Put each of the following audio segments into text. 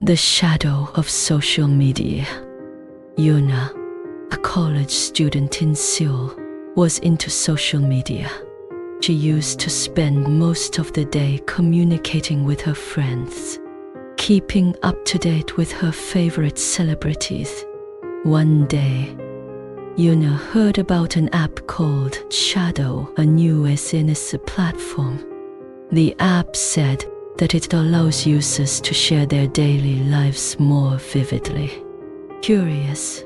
The shadow of social media. Yuna, a college student in Seoul, was into social media. She used to spend most of the day communicating with her friends, keeping up to date with her favorite celebrities. One day, Yuna heard about an app called Shadow, a new SNS platform. The app said that it allows users to share their daily lives more vividly. Curious,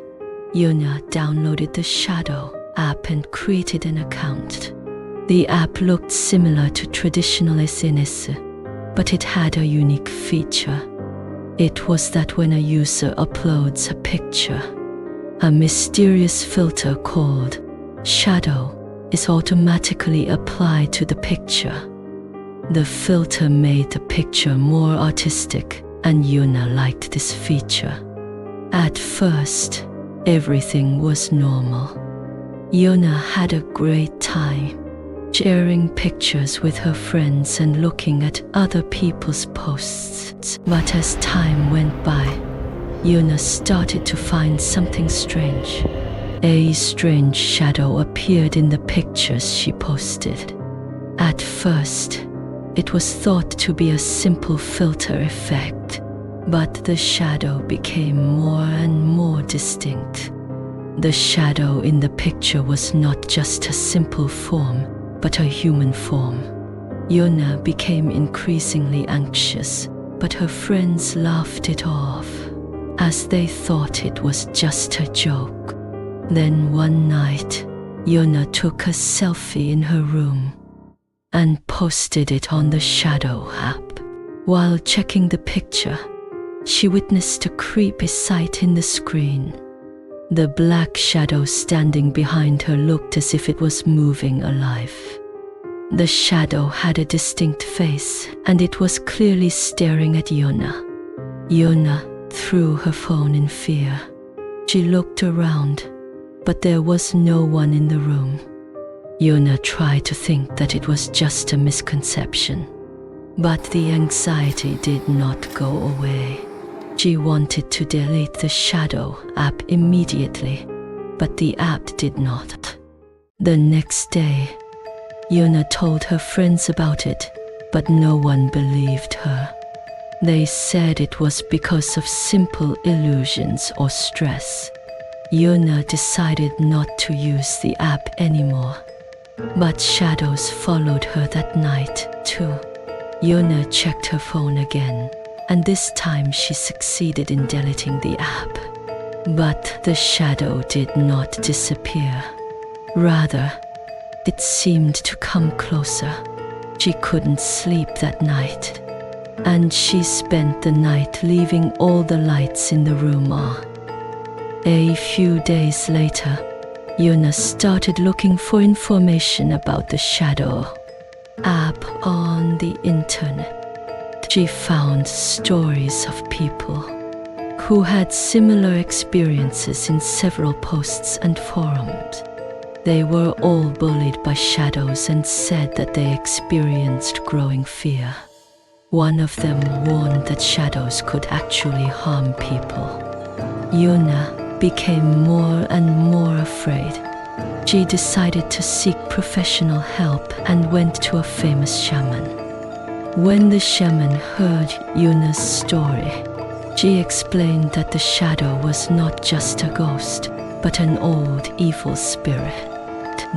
Yuna downloaded the Shadow app and created an account. The app looked similar to traditional SNS, but it had a unique feature. It was that when a user uploads a picture, a mysterious filter called Shadow is automatically applied to the picture. The filter made the picture more artistic, and Yuna liked this feature. At first, everything was normal. Yuna had a great time, sharing pictures with her friends and looking at other people's posts. But as time went by, Yuna started to find something strange. A strange shadow appeared in the pictures she posted. At first, it was thought to be a simple filter effect, but the shadow became more and more distinct. The shadow in the picture was not just a simple form, but a human form. Yuna became increasingly anxious, but her friends laughed it off, as they thought it was just a joke. Then one night, Yuna took a selfie in her room and posted it on the Shadow app. While checking the picture, she witnessed a creepy sight in the screen. The black shadow standing behind her looked as if it was moving alive. The shadow had a distinct face, and it was clearly staring at Yuna. Yuna threw her phone in fear. She looked around, but there was no one in the room. Yuna tried to think that it was just a misconception, but the anxiety did not go away. She wanted to delete the Shadow app immediately, but the app did not. The next day, Yuna told her friends about it, but no one believed her. They said it was because of simple illusions or stress. Yuna decided not to use the app anymore. But shadows followed her that night, too. Yuna checked her phone again, and this time she succeeded in deleting the app. But the shadow did not disappear. Rather, it seemed to come closer. She couldn't sleep that night, and she spent the night leaving all the lights in the room on. A few days later, Yuna started looking for information about the Shadow app on the internet. She found stories of people who had similar experiences in several posts and forums. They were all bullied by shadows and said that they experienced growing fear. One of them warned that shadows could actually harm people. Yuna became more and more afraid. She decided to seek professional help and went to a famous shaman. When the shaman heard Yuna's story, she explained that the shadow was not just a ghost, but an old evil spirit.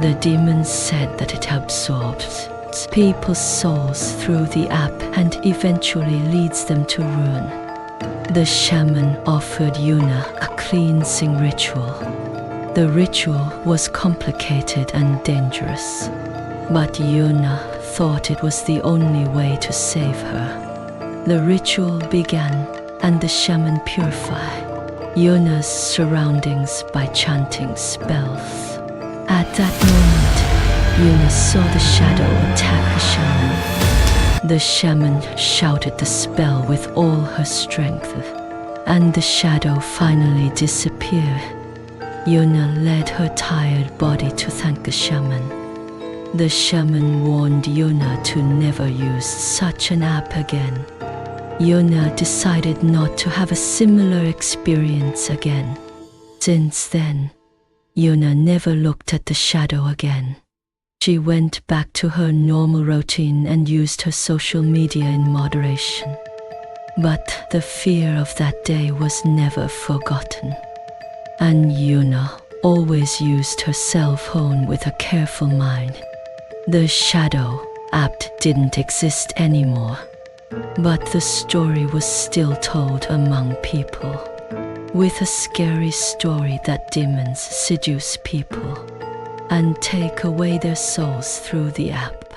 The demon said that it absorbs people's souls through the app and eventually leads them to ruin. The shaman offered Yuna a cleansing ritual. The ritual was complicated and dangerous, but Yuna thought it was the only way to save her. The ritual began, and the shaman purified Yuna's surroundings by chanting spells. At that moment, Yuna saw the shadow attack the shaman. The shaman shouted the spell with all her strength, and the shadow finally disappeared. Yuna led her tired body to thank the shaman. The shaman warned Yuna to never use such an app again. Yuna decided not to have a similar experience again. Since then, Yuna never looked at the shadow again. She went back to her normal routine and used her social media in moderation. But the fear of that day was never forgotten. And Yuna always used her cell phone with a careful mind. The shadow app didn't exist anymore, but the story was still told among people, with a scary story that demons seduce people and take away their souls through the app.